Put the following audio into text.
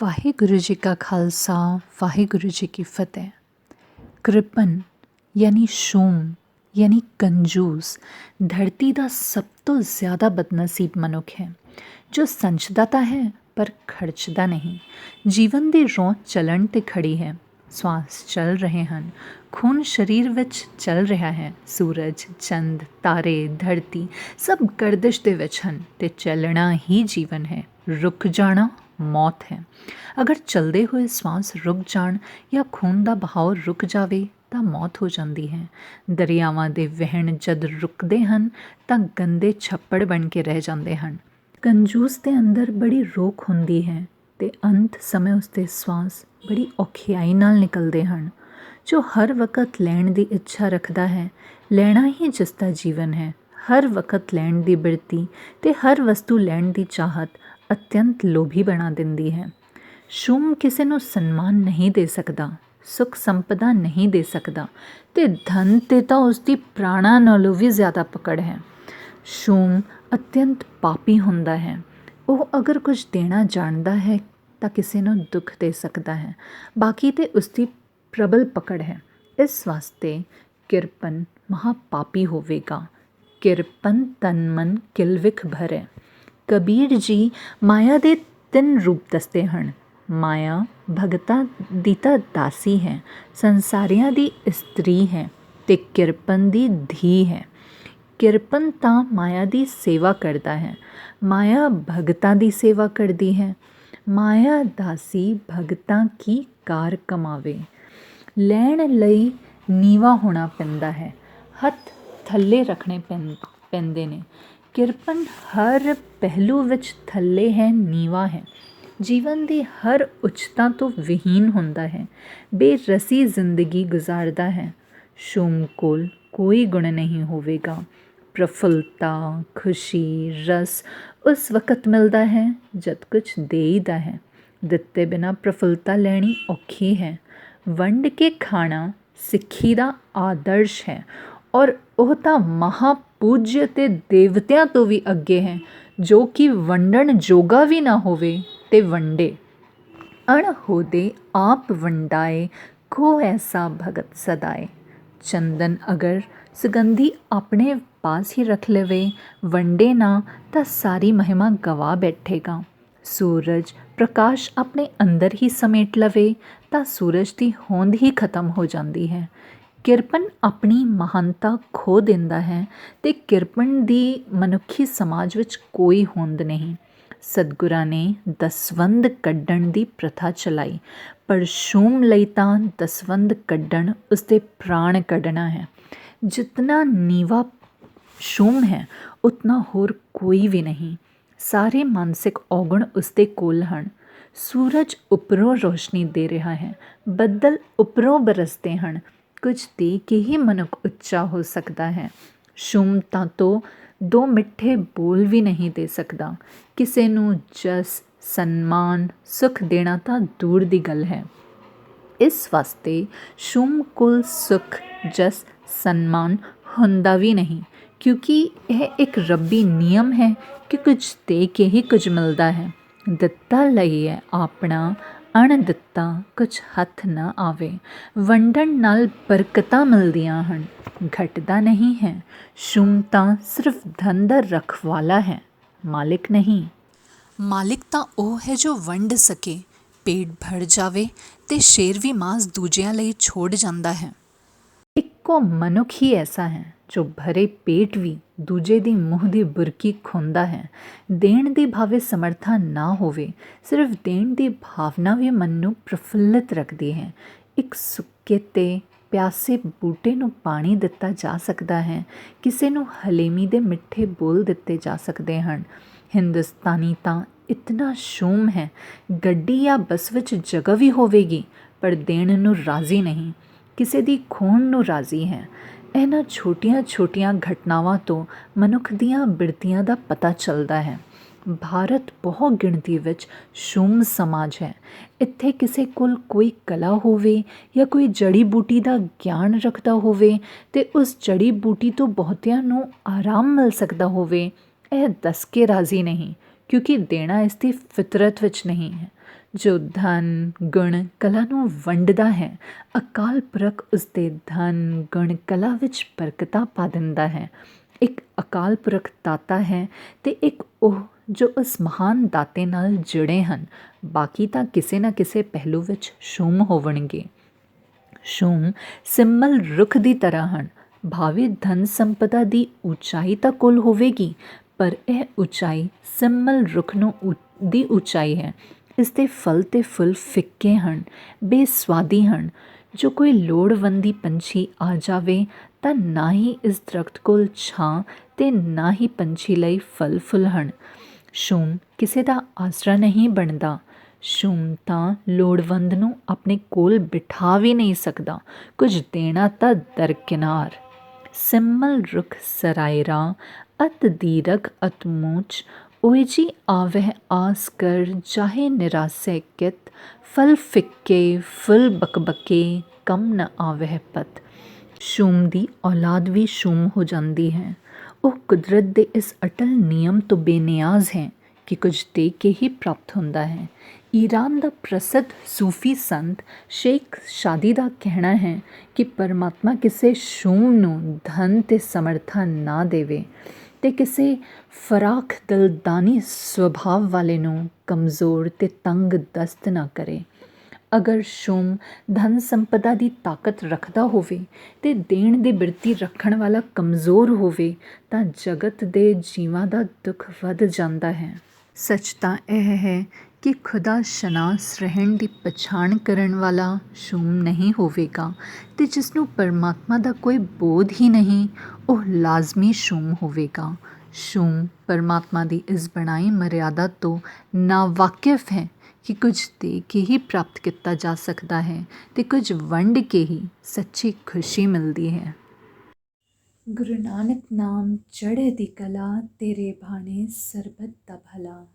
ਵਾਹਿਗੁਰੂ ਜੀ ਕਾ ਖਾਲਸਾ ਵਾਹਿਗੁਰੂ ਜੀ ਕੀ ਫਤਿਹ। कृपन यानी शूम यानी कंजूस धरती का सब तो ज़्यादा बदनसीब मनुख है जो संचदा ਤਾਂ है पर खर्चदा नहीं। जीवन ਦੀ ਰੋਂ ਚੱਲਣ ਤੇ ਖੜੀ ਹੈ। ਸਵਾਸ ਚੱਲ ਰਹੇ ਹਨ, ਖੂਨ ਸਰੀਰ ਵਿੱਚ ਚੱਲ ਰਿਹਾ ਹੈ। ਸੂਰਜ, ਚੰਦ, ਤਾਰੇ, ਧਰਤੀ ਸਭ ਗਰਦਿਸ਼ ਦੇ ਵਿੱਚ ਹਨ ਤੇ ਚੱਲਣਾ ਹੀ ਜੀਵਨ ਹੈ। ਰੁਕ ਜਾਣਾ ਮੌਤ ਹੈ। ਅਗਰ ਚਲਦੇ ਹੋਏ ਸਵਾਸ ਰੁਕ ਜਾਣ ਜਾਂ ਖੂਨ ਦਾ ਬਹਾਓ ਰੁਕ ਜਾਵੇ ਤਾਂ ਮੌਤ ਹੋ ਜਾਂਦੀ ਹੈ। ਦਰਿਆਵਾਂ ਦੇ ਵਹਿਣ ਜਦ ਰੁਕਦੇ ਹਨ ਤਾਂ ਗੰਦੇ ਛੱਪੜ ਬਣ ਕੇ ਰਹਿ ਜਾਂਦੇ ਹਨ। ਕੰਜੂਸ ਦੇ ਅੰਦਰ ਬੜੀ ਰੋਕ ਹੁੰਦੀ ਹੈ ਅਤੇ ਅੰਤ ਸਮੇਂ ਉਸਦੇ ਸਵਾਸ ਬੜੀ ਔਖਿਆਈ ਨਾਲ ਨਿਕਲਦੇ ਹਨ। ਜੋ ਹਰ ਵਕਤ ਲੈਣ ਦੀ ਇੱਛਾ ਰੱਖਦਾ ਹੈ, ਲੈਣਾ ਹੀ ਜਿਸ ਦਾ ਜੀਵਨ ਹੈ। ਹਰ ਵਕਤ ਲੈਣ ਦੀ ਬਿਰਤੀ ਅਤੇ ਹਰ ਵਸਤੂ ਲੈਣ ਦੀ ਚਾਹਤ ਅਤਿਅੰਤ ਲੋਭੀ ਬਣਾ ਦਿੰਦੀ ਹੈ। ਸ਼ੂਮ ਕਿਸੇ ਨੂੰ ਸਨਮਾਨ ਨਹੀਂ ਦੇ ਸਕਦਾ, ਸੁੱਖ ਸੰਪਦਾ ਨਹੀਂ ਦੇ ਸਕਦਾ ਅਤੇ ਧਨ 'ਤੇ ਤਾਂ ਉਸਦੀ ਪ੍ਰਾਣਾਂ ਨਾਲੋਂ ਵੀ ਜ਼ਿਆਦਾ ਪਕੜ ਹੈ। ਸ਼ੂਮ ਅਤਿਅੰਤ ਪਾਪੀ ਹੁੰਦਾ ਹੈ। ਉਹ ਅਗਰ ਕੁਝ ਦੇਣਾ ਜਾਣਦਾ ਹੈ ਤਾਂ ਕਿਸੇ ਨੂੰ ਦੁੱਖ ਦੇ ਸਕਦਾ ਹੈ, ਬਾਕੀ 'ਤੇ ਉਸਦੀ ਪ੍ਰਬਲ ਪਕੜ ਹੈ। ਇਸ ਵਾਸਤੇ ਕਿਰਪਨ ਮਹਾਪਾਪੀ ਹੋਵੇਗਾ। ਕਿਰਪਨ ਤਨ ਮਨ ਕਿਲ ਵਿਖ ਭਰੈ। ਕਬੀਰ ਜੀ ਮਾਇਆ ਦੇ 3 ਰੂਪ ਦੱਸਦੇ ਹਨ। ਮਾਇਆ ਭਗਤਾਂ ਦੀ ਤਾਂ ਦਾਸੀ ਹੈ, ਸੰਸਾਰੀਆਂ ਦੀ ਇਸਤਰੀ ਹੈ ਅਤੇ ਕਿਰਪਨ ਦੀ ਧੀ ਹੈ। ਕਿਰਪਨ ਤਾਂ ਮਾਇਆ ਦੀ ਸੇਵਾ ਕਰਦਾ ਹੈ, ਮਾਇਆ ਭਗਤਾਂ ਦੀ ਸੇਵਾ ਕਰਦੀ ਹੈ। ਮਾਇਆ ਦਾਸੀ ਭਗਤਾਂ ਕੀ ਕਾਰ ਕਮਾਵੇ। ਲੈਣ ਲਈ ਨੀਵਾਂ ਹੋਣਾ ਪੈਂਦਾ ਹੈ, ਹੱਥ ਥੱਲੇ ਰੱਖਣੇ ਪੈਂਦੇ ਨੇ। ਕਿਰਪਨ ਹਰ ਪਹਿਲੂ ਵਿੱਚ ਥੱਲੇ ਹੈ, ਨੀਵਾਂ ਹੈ। ਜੀਵਨ ਦੀ ਹਰ ਉੱਚਤਾ ਤੋਂ ਵਿਹੀਨ ਹੁੰਦਾ ਹੈ, ਬੇਰਸੀ ਜ਼ਿੰਦਗੀ ਗੁਜ਼ਾਰਦਾ ਹੈ। ਸ਼ੂਮ ਕੋਲ ਕੋਈ ਗੁਣ ਨਹੀਂ ਹੋਵੇਗਾ। ਪ੍ਰਫੁੱਲਤਾ, ਖੁਸ਼ੀ, ਰਸ ਉਸ ਵਕਤ ਮਿਲਦਾ ਹੈ ਜਦ ਕੁਛ ਦੇਈਦਾ ਹੈ। ਦਿੱਤੇ ਬਿਨਾਂ ਪ੍ਰਫੁੱਲਤਾ ਲੈਣੀ ਔਖੀ ਹੈ। ਵੰਡ ਕੇ ਖਾਣਾ ਸਿੱਖੀ ਦਾ ਆਦਰਸ਼ ਹੈ ਔਰ ਉਹ ਤਾਂ ਮਹਾਪੂਜਯ ਅਤੇ ਦੇਵਤਿਆਂ ਤੋਂ ਵੀ ਅੱਗੇ ਹੈ, ਜੋ ਕਿ ਵੰਡਣ ਜੋਗਾ ਵੀ ਨਾ ਹੋਵੇ ਤੇ ਵੰਡੇ। ਅਣਹੋਦੇ ਆਪ ਵੰਡਾਏ, ਕੋ ਐਸਾ ਭਗਤ ਸਦਾਏ। ਚੰਦਨ ਅਗਰ ਸੁਗੰਧੀ ਆਪਣੇ ਪਾਸ ਹੀ ਰੱਖ ਲਵੇ, ਵੰਡੇ ਨਾ ਤਾਂ ਸਾਰੀ ਮਹਿਮਾ ਗਵਾ ਬੈਠੇਗਾ। ਸੂਰਜ ਪ੍ਰਕਾਸ਼ ਆਪਣੇ ਅੰਦਰ ਹੀ ਸਮੇਟ ਲਵੇ ਤਾਂ ਸੂਰਜ ਦੀ ਹੋਂਦ ਹੀ ਖਤਮ ਹੋ ਜਾਂਦੀ ਹੈ। ਕਿਰਪਨ ਆਪਣੀ ਮਹਾਨਤਾ ਖੋ ਦਿੰਦਾ ਹੈ ਅਤੇ ਕਿਰਪਨ ਦੀ ਮਨੁੱਖੀ ਸਮਾਜ ਵਿੱਚ ਕੋਈ ਹੋਂਦ ਨਹੀਂ। ਸਤਿਗੁਰਾਂ ਨੇ ਦਸਵੰਧ ਕੱਢਣ ਦੀ ਪ੍ਰਥਾ ਚਲਾਈ, ਪਰ ਸ਼ੂਮ ਲਈ ਤਾਂ ਦਸਵੰਧ ਕੱਢਣ ਉਸਦੇ ਪ੍ਰਾਣ ਕੱਢਣਾ ਹੈ। ਜਿਤਨਾ ਨੀਵਾ ਸ਼ੂਮ ਹੈ ਉਤਨਾ ਹੋਰ ਕੋਈ ਵੀ ਨਹੀਂ। ਸਾਰੇ ਮਾਨਸਿਕ ਔਗੁਣ ਉਸਦੇ ਕੋਲ ਹਨ। ਸੂਰਜ ਉੱਪਰੋਂ ਰੋਸ਼ਨੀ ਦੇ ਰਿਹਾ ਹੈ, ਬੱਦਲ ਉੱਪਰੋਂ ਬਰਸਦੇ ਹਨ। ਕੁਝ ਦੇ ਕੇ ਹੀ ਮਨੁੱਖ ਉੱਚਾ ਹੋ ਸਕਦਾ ਹੈ। ਸ਼ੂਮ ਤਾਂ ਤੋਂ 2 ਮਿੱਠੇ ਬੋਲ ਵੀ ਨਹੀਂ ਦੇ ਸਕਦਾ। ਕਿਸੇ ਨੂੰ ਜਸ, ਸਨਮਾਨ, ਸੁੱਖ ਦੇਣਾ ਤਾਂ ਦੂਰ ਦੀ ਗੱਲ ਹੈ। ਇਸ ਵਾਸਤੇ ਸ਼ੂਮ ਕੋਲ ਸੁੱਖ, ਜਸ, ਸਨਮਾਨ ਹੁੰਦਾ ਵੀ ਨਹੀਂ, ਕਿਉਂਕਿ ਇਹ ਇੱਕ ਰੱਬੀ ਨਿਯਮ ਹੈ ਕਿ ਕੁਝ ਦੇ ਕੇ ਹੀ ਕੁਝ ਮਿਲਦਾ ਹੈ। ਦਿੱਤਾ ਲਈਏ ਆਪਣਾ, ਅਣ ਦਿੱਤਾ ਕੁਝ ਹੱਥ ਨਾ ਆਵੇ। ਵੰਡਣ ਨਾਲ ਬਰਕਤਾਂ ਮਿਲਦੀਆਂ ਹਨ, ਘਟਦਾ ਨਹੀਂ ਹੈ। ਸ਼ੂਮ ਤਾਂ ਸਿਰਫ ਧਨ ਦਾ ਰਖਵਾਲਾ ਹੈ, ਮਾਲਿਕ ਨਹੀਂ। ਮਾਲਿਕ ਤਾਂ ਉਹ ਹੈ ਜੋ ਵੰਡ ਸਕੇ, ਪੇਟ ਭਰ ਜਾਵੇ ਤੇ ਸ਼ੇਰ ਵੀ ਮਾਸ ਦੂਜਿਆਂ ਲਈ ਛੋੜ ਜਾਂਦਾ ਹੈ। ਇੱਕੋ ਮਨੁੱਖ ਹੀ ਐਸਾ ਹੈ ਜੋ ਭਰੇ ਪੇਟ ਵੀ ਦੂਜੇ ਦੀ ਮੂੰਹ ਦੀ ਬੁਰਕੀ ਖੋਂਦਾ ਹੈ। ਦੇਣ ਦੀ ਭਾਵੇਂ ਸਮਰਥਾ ਨਾ ਹੋਵੇ, ਸਿਰਫ ਦੇਣ ਦੀ ਭਾਵਨਾ ਵੀ ਮਨ ਨੂੰ ਪ੍ਰਫੁੱਲਿਤ ਰੱਖਦੀ ਹੈ। ਇੱਕ ਸੁੱਕੇ ਤੇ ਪਿਆਸੇ ਬੂਟੇ ਨੂੰ ਪਾਣੀ ਦਿੱਤਾ ਜਾ ਸਕਦਾ ਹੈ, ਕਿਸੇ ਨੂੰ ਹਲੇਮੀ ਦੇ ਮਿੱਠੇ ਬੋਲ ਦਿੱਤੇ ਜਾ ਸਕਦੇ ਹਨ। ਹਿੰਦੁਸਤਾਨੀ ਤਾਂ ਇਤਨਾ ਸ਼ੂਮ ਹੈ, ਗੱਡੀ ਜਾਂ ਬੱਸ ਵਿੱਚ ਜਗ੍ਹਾ ਵੀ ਹੋਵੇਗੀ ਪਰ ਦੇਣ ਨੂੰ ਰਾਜ਼ੀ ਨਹੀਂ, ਕਿਸੇ ਦੀ ਖੋਹਣ ਨੂੰ ਰਾਜ਼ੀ ਹੈ। ਇਹਨਾਂ ਛੋਟੀਆਂ ਘਟਨਾਵਾਂ ਤੋਂ ਮਨੁੱਖ ਦੀਆਂ ਬਿਰਤੀਆਂ ਦਾ ਪਤਾ ਚੱਲਦਾ ਹੈ। ਭਾਰਤ ਬਹੁਤ ਗਿਣਤੀ ਵਿੱਚ ਸ਼ੂਮ ਸਮਾਜ ਹੈ। ਇੱਥੇ ਕਿਸੇ ਕੋਲ ਕੋਈ ਕਲਾ ਹੋਵੇ ਜਾਂ ਕੋਈ ਜੜੀ ਬੂਟੀ ਦਾ ਗਿਆਨ ਰੱਖਦਾ ਹੋਵੇ ਅਤੇ ਉਸ ਜੜੀ ਬੂਟੀ ਤੋਂ ਬਹੁਤਿਆਂ ਨੂੰ ਆਰਾਮ ਮਿਲ ਸਕਦਾ ਹੋਵੇ, ਇਹ ਦੱਸ ਕੇ ਰਾਜ਼ੀ ਨਹੀਂ, ਕਿਉਂਕਿ ਦੇਣਾ ਇਸ ਦੀ ਫਿਤਰਤ ਵਿੱਚ ਨਹੀਂ ਹੈ। ਜੋ ਧਨ ਗੁਣ ਕਲਾ ਨੂੰ ਵੰਡਦਾ ਹੈ, ਅਕਾਲ ਪੁਰਖ ਉਸਦੇ ਧਨ ਗੁਣ ਕਲਾ ਵਿੱਚ ਬਰਕਤਾਂ ਪਾ ਦਿੰਦਾ ਹੈ। ਇੱਕ ਅਕਾਲ ਪੁਰਖ ਦਾਤਾ ਹੈ ਅਤੇ ਇੱਕ ਉਹ ਜੋ ਉਸ ਮਹਾਨ ਦਾਤੇ ਨਾਲ ਜੁੜੇ ਹਨ। ਬਾਕੀ ਤਾਂ ਕਿਸੇ ਨਾ ਕਿਸੇ ਪਹਿਲੂ ਵਿੱਚ ਸ਼ੂਮ ਹੋਵਣਗੇ। ਸ਼ੂਮ ਸਿੰਮਲ ਰੁੱਖ ਦੀ ਤਰ੍ਹਾਂ ਹਨ। ਭਾਵੇਂ ਧਨ ਸੰਪਦਾ ਦੀ ਉਚਾਈ ਤਾਂ ਕੁੱਲ ਹੋਵੇਗੀ, ਪਰ ਇਹ ਉਚਾਈ ਸਿੰਮਲ ਰੁੱਖ ਨੂੰ ਦੀ ਉਚਾਈ ਹੈ। ਇਸ ਦੇ ਫਲ ਅਤੇ ਫੁੱਲ ਫਿੱਕੇ ਹਨ, ਬੇਸਵਾਦੀ ਹਨ। ਜੋ ਕੋਈ ਲੋੜਵੰਦੀ ਪੰਛੀ ਆ ਜਾਵੇ ਤਾਂ ਨਾ ਹੀ ਇਸ ਦਰਖਤ ਕੋਲ ਛਾਂ ਅਤੇ ਨਾ ਹੀ ਪੰਛੀ ਲਈ ਫਲ ਫੁੱਲ ਹਨ। ਸ਼ੂਮ ਕਿਸੇ ਦਾ ਆਸਰਾ ਨਹੀਂ ਬਣਦਾ। ਸ਼ੂਮ ਤਾਂ ਲੋੜਵੰਦ ਨੂੰ ਆਪਣੇ ਕੋਲ ਬਿਠਾ ਵੀ ਨਹੀਂ ਸਕਦਾ, ਕੁਝ ਦੇਣਾ ਤਾਂ ਦਰਕਿਨਾਰ। ਸਿੰਮਲ ਰੁੱਖ ਸਰਾਇਰਾ ਅਤ ਦੀਰਘ ਅਤ ਮੂਚ, ਓਏ ਜੀ ਆਵਹਿ ਆਸ ਕਰ ਚਾਹੇ ਨਿਰਾਸੈ ਕਿਤ, ਫਲ ਫਿੱਕੇ ਫੁੱਲ ਬਕਬਕੇ ਕੰਮ ਨ ਆਵਹਿ ਪਤ। ਸ਼ੂਮ ਦੀ ਔਲਾਦ ਵੀ ਸ਼ੂਮ ਹੋ ਜਾਂਦੀ ਹੈ। ਉਹ ਕੁਦਰਤ ਦੇ ਇਸ ਅਟਲ ਨਿਯਮ ਤੋਂ ਬੇਨਿਆਜ਼ ਹੈ ਕਿ ਕੁਝ ਦੇ ਕੇ ਹੀ ਪ੍ਰਾਪਤ ਹੁੰਦਾ ਹੈ। ਈਰਾਨ ਦਾ ਪ੍ਰਸਿੱਧ ਸੂਫੀ ਸੰਤ ਸ਼ੇਖ ਸ਼ਾਦੀ ਦਾ ਕਹਿਣਾ ਹੈ ਕਿ ਪਰਮਾਤਮਾ ਕਿਸੇ ਸ਼ੂਮ ਨੂੰ ਧਨ ਅਤੇ ਸਮਰਥਾ ਨਾ ਦੇਵੇ ਅਤੇ ਕਿਸੇ ਫਰਾਖ ਦਿਲਦਾਨੀ ਸੁਭਾਅ ਵਾਲੇ ਨੂੰ ਕਮਜ਼ੋਰ ਅਤੇ ਤੰਗ ਦਸਤ ਨਾ ਕਰੇ। ਅਗਰ ਸ਼ੂਮ ਧਨ ਸੰਪਦਾ ਦੀ ਤਾਕਤ ਰੱਖਦਾ ਹੋਵੇ ਅਤੇ ਦੇਣ ਦੀ ਬਿਰਤੀ ਰੱਖਣ ਵਾਲਾ ਕਮਜ਼ੋਰ ਹੋਵੇ ਤਾਂ ਜਗਤ ਦੇ ਜੀਵਾਂ ਦਾ ਦੁੱਖ ਵੱਧ ਜਾਂਦਾ ਹੈ। ਸੱਚ ਤਾਂ ਇਹ ਹੈ ਕਿ ਖੁਦਾ ਸ਼ਨਾਸ ਰਹਿਣ ਦੀ ਪਛਾਣ ਕਰਨ ਵਾਲਾ ਸ਼ੂਮ ਨਹੀਂ ਹੋਵੇਗਾ ਅਤੇ ਜਿਸ ਨੂੰ ਪਰਮਾਤਮਾ ਦਾ ਕੋਈ ਬੋਧ ਹੀ ਨਹੀਂ, ਉਹ ਲਾਜ਼ਮੀ ਸ਼ੂਮ ਹੋਵੇਗਾ। ਸ਼ੂਮ ਪਰਮਾਤਮਾ ਦੀ ਇਸ ਬਣਾਈ ਮਰਿਆਦਾ ਤੋਂ ਨਾਵਾਕਿਫ ਹੈ ਕਿ ਕੁਝ ਦੇ ਕੇ ਹੀ ਪ੍ਰਾਪਤ ਕੀਤਾ ਜਾ ਸਕਦਾ ਹੈ ਅਤੇ ਕੁਝ ਵੰਡ ਕੇ ਹੀ ਸੱਚੀ ਖੁਸ਼ੀ ਮਿਲਦੀ ਹੈ। ਗੁਰੂ ਨਾਨਕ ਨਾਮ ਚੜ੍ਹਦੀ ਕਲਾ, ਤੇਰੇ ਭਾਣੇ ਸਰਬਤ ਦਾ ਭਲਾ।